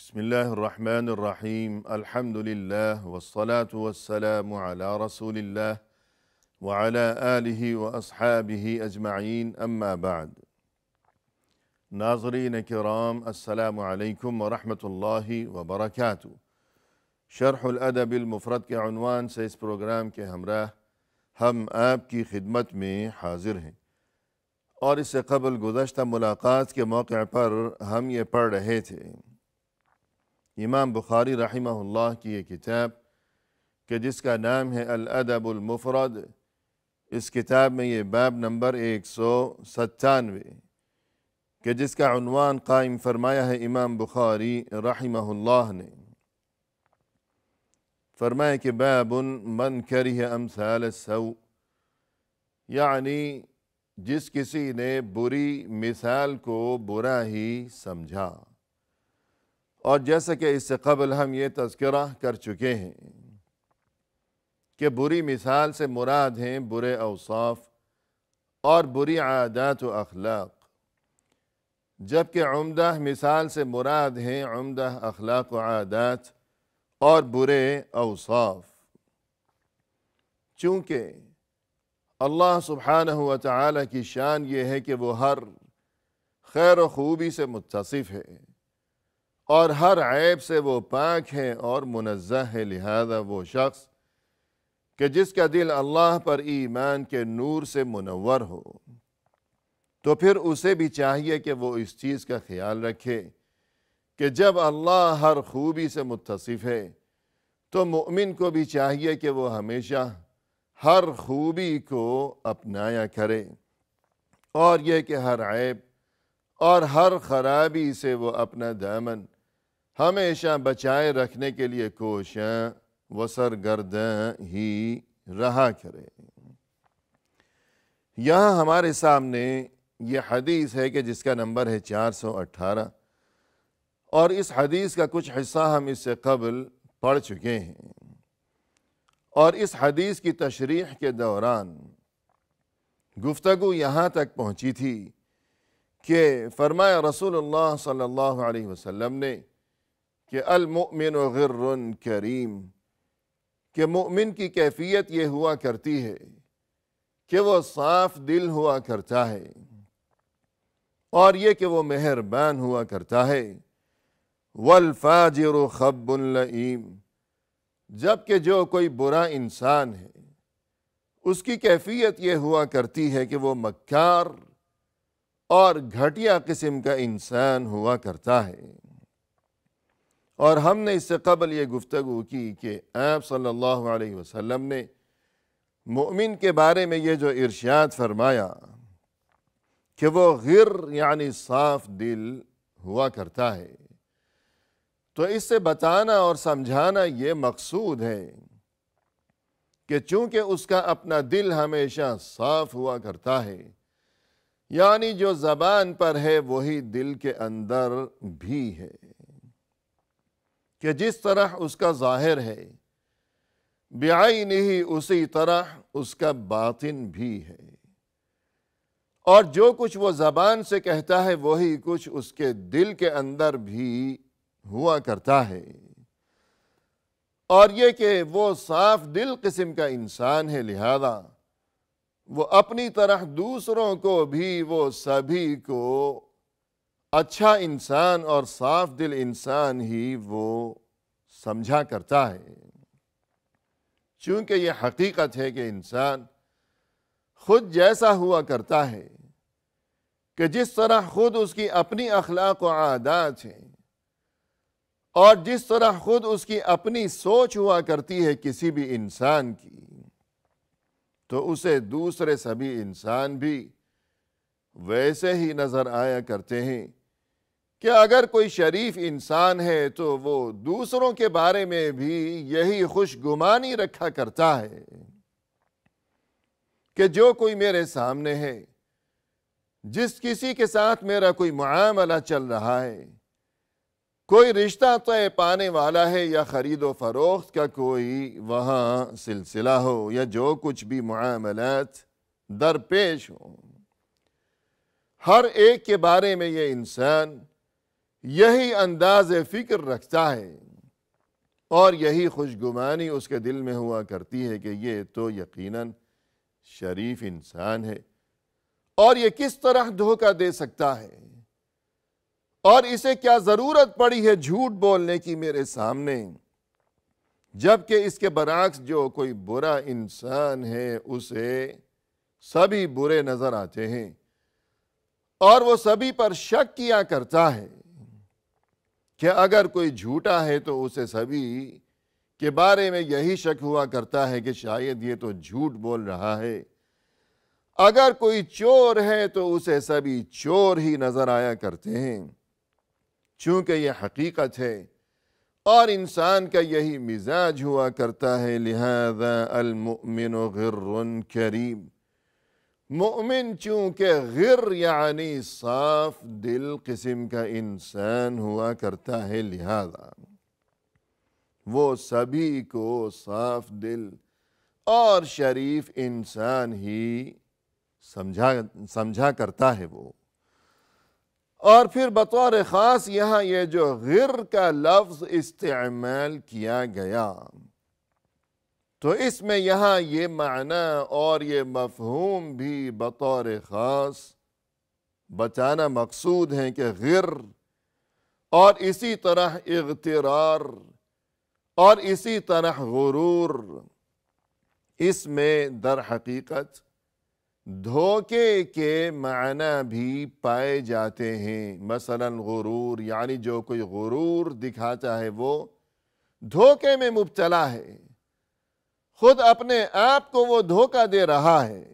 بسم الله الرحمن الرحيم الحمد لله والصلاة والسلام على رسول الله وعلى آله وأصحابه أجمعين أما بعد ناظرین کرام السلام علیکم ورحمۃ اللہ وبرکاتہ۔ شرح الادب المفرد کے عنوان سے اس پروگرام کے ہمراہ ہم آپ کی خدمت میں حاضر ہیں، اور اس سے قبل گزشتہ ملاقات کے موقع پر ہم یہ پڑھ رہے تھے امام بخاری رحمہ اللہ کی یہ کتاب کہ جس کا نام ہے الادب المفرد۔ اس کتاب میں یہ باب نمبر 197 کہ جس کا عنوان قائم فرمایا ہے امام بخاری رحمہ اللہ نے، فرمایا کہ باب من کرہ امثال السوء، یعنی جس کسی نے بری مثال کو برا ہی سمجھا۔ اور جیسا کہ اس سے قبل ہم یہ تذکرہ کر چکے ہیں کہ بری مثال سے مراد ہیں برے اوصاف اور بری عادات و اخلاق، جبکہ عمدہ مثال سے مراد ہیں عمدہ اخلاق و عادات اور برے اوصاف، چونکہ اللہ سبحانہ و تعالی کی شان یہ ہے کہ وہ ہر خیر و خوبی سے متصف ہے اور ہر عیب سے وہ پاک ہے اور منزہ ہے۔ لہذا وہ شخص کہ جس کا دل اللہ پر ایمان کے نور سے منور ہو، تو پھر اسے بھی چاہیے کہ وہ اس چیز کا خیال رکھے کہ جب اللہ ہر خوبی سے متصف ہے تو مومن کو بھی چاہیے کہ وہ ہمیشہ ہر خوبی کو اپنایا کرے، اور یہ کہ ہر عیب اور ہر خرابی سے وہ اپنا دامن ہمیشہ بچائے رکھنے کے لیے کوشاں و سرگرداں ہی رہا کرے۔ یہاں ہمارے سامنے یہ حدیث ہے کہ جس کا نمبر ہے 418، اور اس حدیث کا کچھ حصہ ہم اس سے قبل پڑھ چکے ہیں، اور اس حدیث کی تشریح کے دوران گفتگو یہاں تک پہنچی تھی کہ فرمایا رسول اللہ صلی اللہ علیہ وسلم نے کہ المؤمن غر کریم، کہ مؤمن کی کیفیت یہ ہوا کرتی ہے کہ وہ صاف دل ہوا کرتا ہے، اور یہ کہ وہ مہربان ہوا کرتا ہے۔ والفاجر خب لئیم، جبکہ جو کوئی برا انسان ہے اس کی کیفیت یہ ہوا کرتی ہے کہ وہ مکار اور گھٹیا قسم کا انسان ہوا کرتا ہے۔ اور ہم نے اس سے قبل یہ گفتگو کی کہ آپ صلی اللہ علیہ وسلم نے مومن کے بارے میں یہ جو ارشاد فرمایا کہ وہ غر یعنی صاف دل ہوا کرتا ہے، تو اس سے بتانا اور سمجھانا یہ مقصود ہے کہ چونکہ اس کا اپنا دل ہمیشہ صاف ہوا کرتا ہے، یعنی جو زبان پر ہے وہی دل کے اندر بھی ہے، کہ جس طرح اس کا ظاہر ہے بعینہ اسی طرح اس کا باطن بھی ہے، اور جو کچھ وہ زبان سے کہتا ہے وہی کچھ اس کے دل کے اندر بھی ہوا کرتا ہے۔ اور یہ کہ وہ صاف دل قسم کا انسان ہے، لہذا وہ اپنی طرح دوسروں کو بھی وہ سبھی کو اچھا انسان اور صاف دل انسان ہی وہ سمجھا کرتا ہے، چونکہ یہ حقیقت ہے کہ انسان خود جیسا ہوا کرتا ہے کہ جس طرح خود اس کی اپنی اخلاق و عادات ہیں، اور جس طرح خود اس کی اپنی سوچ ہوا کرتی ہے کسی بھی انسان کی، تو اسے دوسرے سبھی انسان بھی ویسے ہی نظر آیا کرتے ہیں کہ اگر کوئی شریف انسان ہے تو وہ دوسروں کے بارے میں بھی یہی خوش گمانی رکھا کرتا ہے کہ جو کوئی میرے سامنے ہے، جس کسی کے ساتھ میرا کوئی معاملہ چل رہا ہے، کوئی رشتہ طے پانے والا ہے یا خرید و فروخت کا کوئی وہاں سلسلہ ہو یا جو کچھ بھی معاملات درپیش ہوں، ہر ایک کے بارے میں یہ انسان یہی انداز فکر رکھتا ہے اور یہی خوشگمانی اس کے دل میں ہوا کرتی ہے کہ یہ تو یقیناً شریف انسان ہے، اور یہ کس طرح دھوکہ دے سکتا ہے، اور اسے کیا ضرورت پڑی ہے جھوٹ بولنے کی میرے سامنے، جبکہ اس کے برعکس جو کوئی برا انسان ہے اسے سبھی برے نظر آتے ہیں اور وہ سبھی پر شک کیا کرتا ہے کہ اگر کوئی جھوٹا ہے تو اسے سبھی کے بارے میں یہی شک ہوا کرتا ہے کہ شاید یہ تو جھوٹ بول رہا ہے، اگر کوئی چور ہے تو اسے سبھی چور ہی نظر آیا کرتے ہیں، چونکہ یہ حقیقت ہے اور انسان کا یہی مزاج ہوا کرتا ہے۔ لہذا المؤمن غر کریم، مؤمن چونکہ غر یعنی صاف دل قسم کا انسان ہوا کرتا ہے، لہذا وہ سبھی کو صاف دل اور شریف انسان ہی سمجھا کرتا ہے وہ۔ اور پھر بطور خاص یہاں یہ جو غر کا لفظ استعمال کیا گیا تو اس میں یہاں یہ معنی اور یہ مفہوم بھی بطور خاص بتانا مقصود ہے کہ غر اور اسی طرح اغترار اور اسی طرح غرور، اس میں در حقیقت دھوکے کے معنی بھی پائے جاتے ہیں۔ مثلا غرور یعنی جو کوئی غرور دکھاتا ہے وہ دھوکے میں مبتلا ہے، خود اپنے آپ کو وہ دھوکہ دے رہا ہے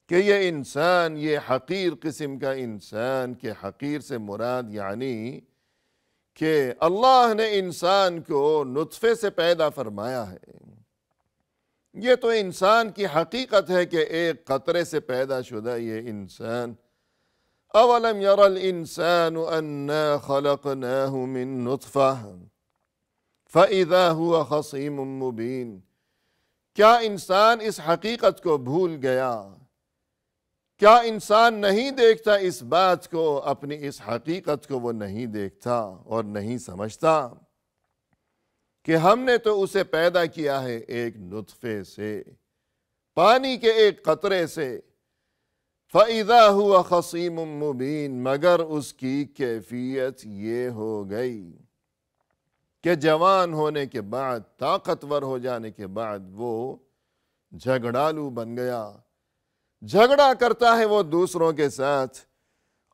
کہ یہ انسان، یہ حقیر قسم کا انسان، کہ حقیر سے مراد یعنی کہ اللہ نے انسان کو نطفے سے پیدا فرمایا ہے، یہ تو انسان کی حقیقت ہے کہ ایک قطرے سے پیدا شدہ یہ انسان۔ اولم یر الانسان انا خلقناہ من نطفہ فاذا هو خصیم مبین، کیا انسان اس حقیقت کو بھول گیا؟ کیا انسان نہیں دیکھتا اس بات کو، اپنی اس حقیقت کو وہ نہیں دیکھتا اور نہیں سمجھتا کہ ہم نے تو اسے پیدا کیا ہے ایک نطفے سے، پانی کے ایک قطرے سے۔ فَإِذَا هُوَ خَصِيمٌ مُّبِينٌ، مگر اس کی کیفیت یہ ہو گئی کہ جوان ہونے کے بعد، طاقتور ہو جانے کے بعد وہ جھگڑالو بن گیا، جھگڑا کرتا ہے وہ دوسروں کے ساتھ،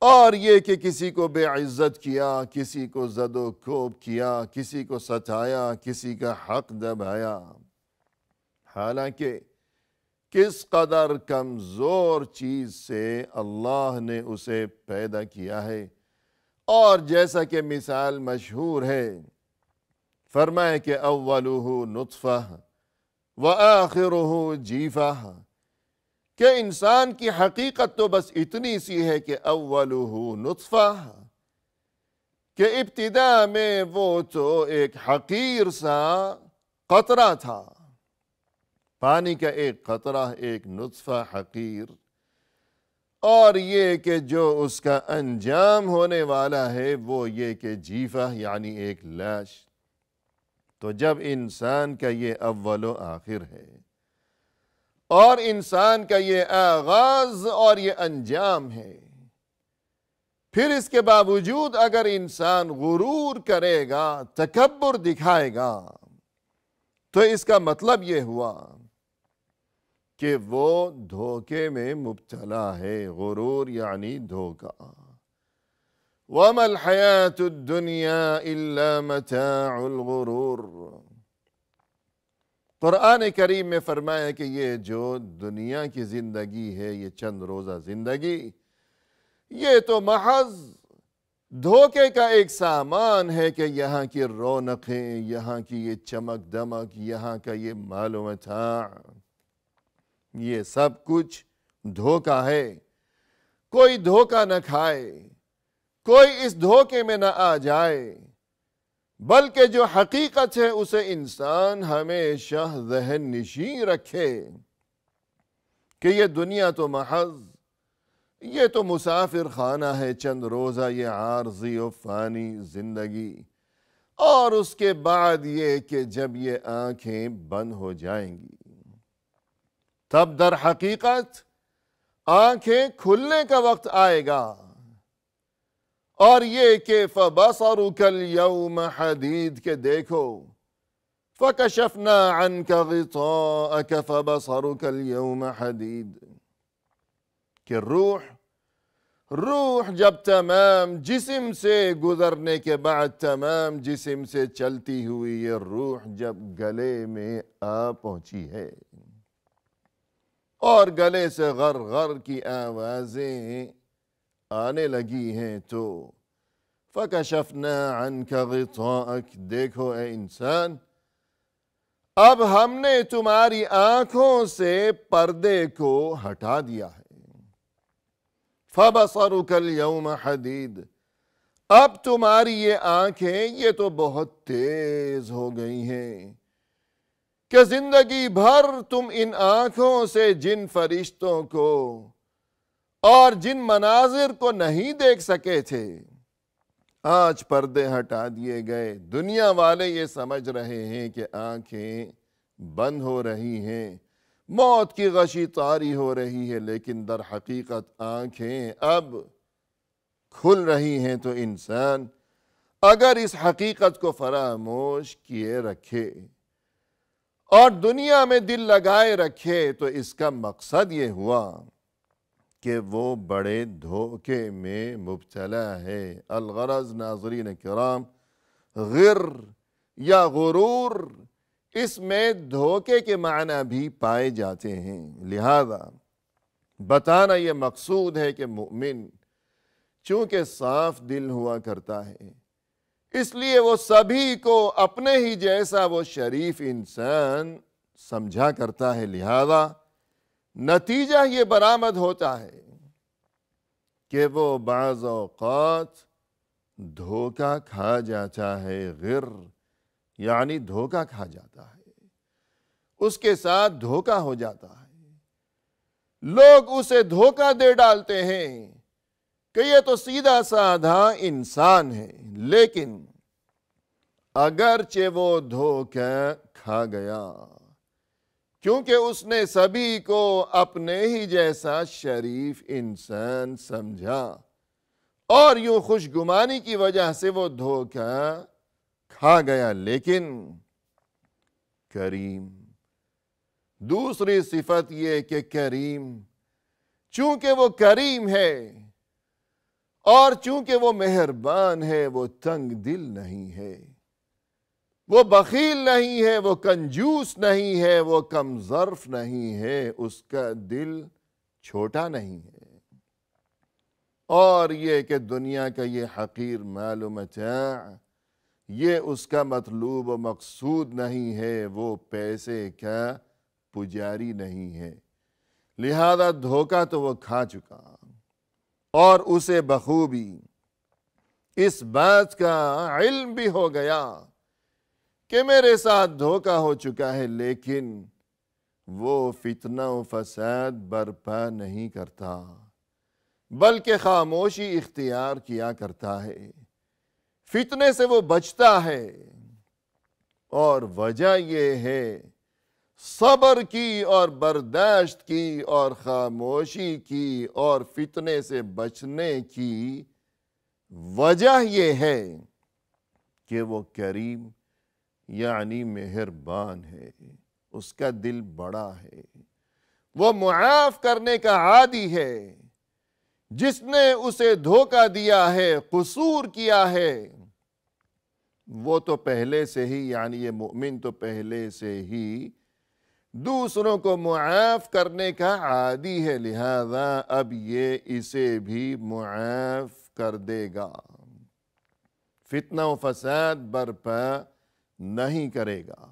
اور یہ کہ کسی کو بے عزت کیا، کسی کو زد و کوب کیا، کسی کو ستایا، کسی کا حق دبایا، حالانکہ کس قدر کمزور چیز سے اللہ نے اسے پیدا کیا ہے۔ اور جیسا کہ مثال مشہور ہے، فرمائے کہ اولہ نطفہ وآخرہ جیفہ، کہ انسان کی حقیقت تو بس اتنی سی ہے کہ اولہ نطفہ، کہ ابتدا میں وہ تو ایک حقیر سا قطرہ تھا، پانی کا ایک قطرہ، ایک نطفہ حقیر، اور یہ کہ جو اس کا انجام ہونے والا ہے وہ یہ کہ جیفہ یعنی ایک لاش۔ تو جب انسان کا یہ اول و آخر ہے اور انسان کا یہ آغاز اور یہ انجام ہے، پھر اس کے باوجود اگر انسان غرور کرے گا، تکبر دکھائے گا، تو اس کا مطلب یہ ہوا کہ وہ دھوکے میں مبتلا ہے۔ غرور یعنی دھوکہ۔ وَمَا الْحَيَاةُ الدُّنْيَا إِلَّا مَتَاعُ الْغُرُورِ، قرآن کریم میں فرمایا کہ یہ جو دنیا کی زندگی ہے، یہ چند روزہ زندگی، یہ تو محض دھوکے کا ایک سامان ہے کہ یہاں کی رونقیں، یہاں کی یہ چمک دمک، یہاں کا یہ مال و متاع، یہ سب کچھ دھوکہ ہے۔ کوئی دھوکہ نہ کھائے، کوئی اس دھوکے میں نہ آ جائے، بلکہ جو حقیقت ہے اسے انسان ہمیشہ ذہن نشین رکھے کہ یہ دنیا تو محض یہ تو مسافر خانہ ہے، چند روزہ یہ عارضی و فانی زندگی، اور اس کے بعد یہ کہ جب یہ آنکھیں بند ہو جائیں گی تب در حقیقت آنکھیں کھلنے کا وقت آئے گا، اور یہ کہ فَبَصَرُكَ الْيَوْمَ حَدِيدٌ کہ دیکھو فَكَشَفْنَا عَنْكَ غِطَاءَكَ فَبَصَرُكَ الْيَوْمَ حَدِيدٌ کہ روح جب تمام جسم سے گزرنے کے بعد تمام جسم سے چلتی ہوئی یہ روح جب گلے میں آ پہنچی ہے اور گلے سے غر غر کی آوازیں آنے لگی ہیں تو فَكَشَفْنَا عَنْكَ غِطَاءَكَ دیکھو اے انسان، اب ہم نے تمہاری آنکھوں سے پردے کو ہٹا دیا ہے۔ فَبَصَرُكَ الْيَوْمَ حَدِيدٌ اب تمہاری یہ آنکھیں یہ تو بہت تیز ہو گئی ہیں کہ زندگی بھر تم ان آنکھوں سے جن فرشتوں کو اور جن مناظر کو نہیں دیکھ سکے تھے آج پردے ہٹا دیے گئے۔ دنیا والے یہ سمجھ رہے ہیں کہ آنکھیں بند ہو رہی ہیں، موت کی غشی طاری ہو رہی ہے، لیکن در حقیقت آنکھیں اب کھل رہی ہیں۔ تو انسان اگر اس حقیقت کو فراموش کیے رکھے اور دنیا میں دل لگائے رکھے تو اس کا مقصد یہ ہوا کہ وہ بڑے دھوکے میں مبتلا ہے۔ الغرض ناظرین کرام، غر یا غرور اس میں دھوکے کے معنی بھی پائے جاتے ہیں، لہذا بتانا یہ مقصود ہے کہ مومن چونکہ صاف دل ہوا کرتا ہے اس لیے وہ سبھی کو اپنے ہی جیسا وہ شریف انسان سمجھا کرتا ہے، لہذا نتیجہ یہ برآمد ہوتا ہے کہ وہ بعض اوقات دھوکہ کھا جاتا ہے۔ غر یعنی دھوکہ کھا جاتا ہے، اس کے ساتھ دھوکہ ہو جاتا ہے، لوگ اسے دھوکہ دے ڈالتے ہیں کہ یہ تو سیدھا سادھا انسان ہے، لیکن اگرچہ وہ دھوکہ کھا گیا کیونکہ اس نے سبھی کو اپنے ہی جیسا شریف انسان سمجھا اور یوں خوش گمانی کی وجہ سے وہ دھوکہ کھا گیا، لیکن کریم دوسری صفت یہ کہ کریم چونکہ وہ کریم ہے اور چونکہ وہ مہربان ہے، وہ تنگ دل نہیں ہے، وہ بخیل نہیں ہے، وہ کنجوس نہیں ہے، وہ کم ظرف نہیں ہے، اس کا دل چھوٹا نہیں ہے، اور یہ کہ دنیا کا یہ حقیر مال و متاع یہ اس کا مطلوب و مقصود نہیں ہے، وہ پیسے کا پجاری نہیں ہے، لہذا دھوکہ تو وہ کھا چکا اور اسے بخوبی اس بات کا علم بھی ہو گیا کہ میرے ساتھ دھوکہ ہو چکا ہے، لیکن وہ فتنہ و فساد برپا نہیں کرتا بلکہ خاموشی اختیار کیا کرتا ہے، فتنے سے وہ بچتا ہے، اور وجہ یہ ہے صبر کی اور برداشت کی اور خاموشی کی اور فتنے سے بچنے کی وجہ یہ ہے کہ وہ کریم یعنی مہربان ہے، اس کا دل بڑا ہے، وہ معاف کرنے کا عادی ہے۔ جس نے اسے دھوکہ دیا ہے، قصور کیا ہے، وہ تو پہلے سے ہی یعنی یہ مومن تو پہلے سے ہی دوسروں کو معاف کرنے کا عادی ہے، لہذا اب یہ اسے بھی معاف کر دے گا، فتنہ و فساد برپا نہیں کرے گا،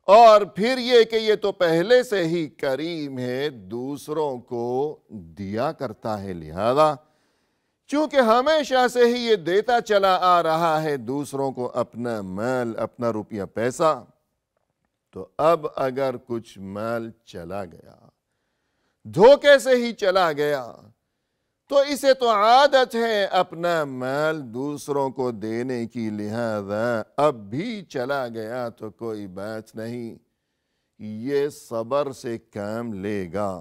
اور پھر یہ کہ یہ تو پہلے سے ہی کریم ہے، دوسروں کو دیا کرتا ہے، لہذا چونکہ ہمیشہ سے ہی یہ دیتا چلا آ رہا ہے دوسروں کو اپنا مال، اپنا روپیہ پیسہ، تو اب اگر کچھ مال چلا گیا، دھوکے سے ہی چلا گیا، تو اسے تو عادت ہے اپنا مال دوسروں کو دینے کی، لہذا اب بھی چلا گیا تو کوئی بات نہیں، یہ صبر سے کام لے گا،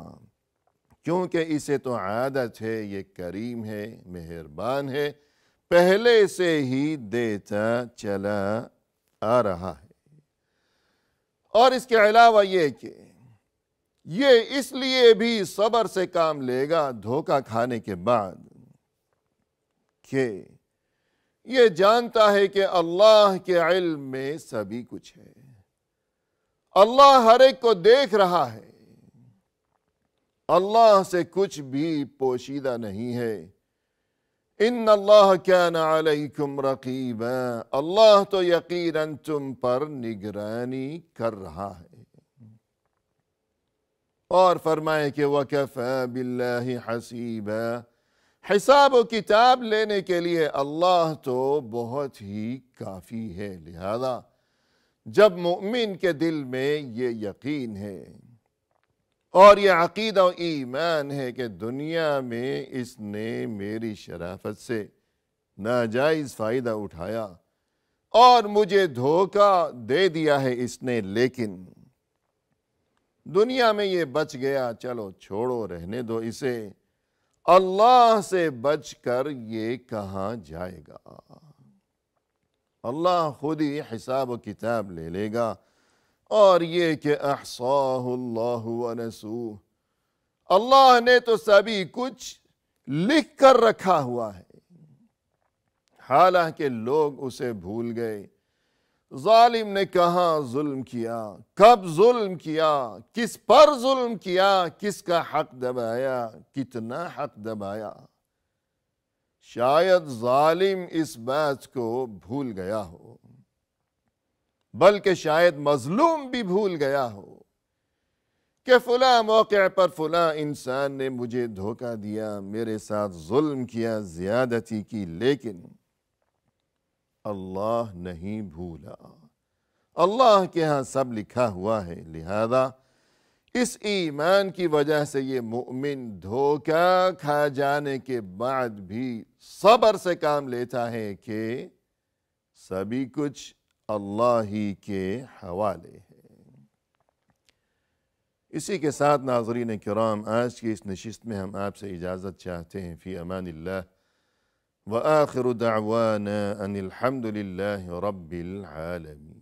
کیونکہ اسے تو عادت ہے، یہ کریم ہے، مہربان ہے، پہلے سے ہی دیتا چلا آ رہا ہے۔ اور اس کے علاوہ یہ کہ یہ اس لیے بھی صبر سے کام لے گا دھوکہ کھانے کے بعد کہ یہ جانتا ہے کہ اللہ کے علم میں سبھی کچھ ہے، اللہ ہر ایک کو دیکھ رہا ہے، اللہ سے کچھ بھی پوشیدہ نہیں ہے۔ ان اللہ کان علیکم رقیبا، اللہ تو یقیناً تم پر نگرانی کر رہا ہے۔ اور فرمائے کہ وَكَفَى بِاللَّهِ حَسِيبًا، حساب و کتاب لینے کے لیے اللہ تو بہت ہی کافی ہے۔ لہذا جب مومن کے دل میں یہ یقین ہے اور یہ عقیدہ و ایمان ہے کہ دنیا میں اس نے میری شرافت سے ناجائز فائدہ اٹھایا اور مجھے دھوکہ دے دیا ہے اس نے، لیکن دنیا میں یہ بچ گیا، چلو چھوڑو، رہنے دو اسے، اللہ سے بچ کر یہ کہاں جائے گا؟ اللہ خود ہی حساب و کتاب لے لے گا۔ اور یہ کہ احصاہ اللہ ونسوہ، اللہ نے تو سبھی کچھ لکھ کر رکھا ہوا ہے، حالانکہ لوگ اسے بھول گئے۔ ظالم نے کہاں ظلم کیا، کب ظلم کیا، کس پر ظلم کیا، کس کا حق دبایا، کتنا حق دبایا، شاید ظالم اس بات کو بھول گیا ہو، بلکہ شاید مظلوم بھی بھول گیا ہو کہ فلاں موقع پر فلاں انسان نے مجھے دھوکہ دیا، میرے ساتھ ظلم کیا، زیادتی کی، لیکن اللہ نہیں بھولا، اللہ کے ہاں سب لکھا ہوا ہے۔ لہذا اس ایمان کی وجہ سے یہ مومن دھوکہ کھا جانے کے بعد بھی صبر سے کام لیتا ہے کہ سبھی کچھ اللہ ہی کے حوالے ہے۔ اسی کے ساتھ ناظرین کرام، آج کی اس نشست میں ہم آپ سے اجازت چاہتے ہیں۔ فی امان اللہ، وآخر دعوانا ان الحمد للہ رب العالمین۔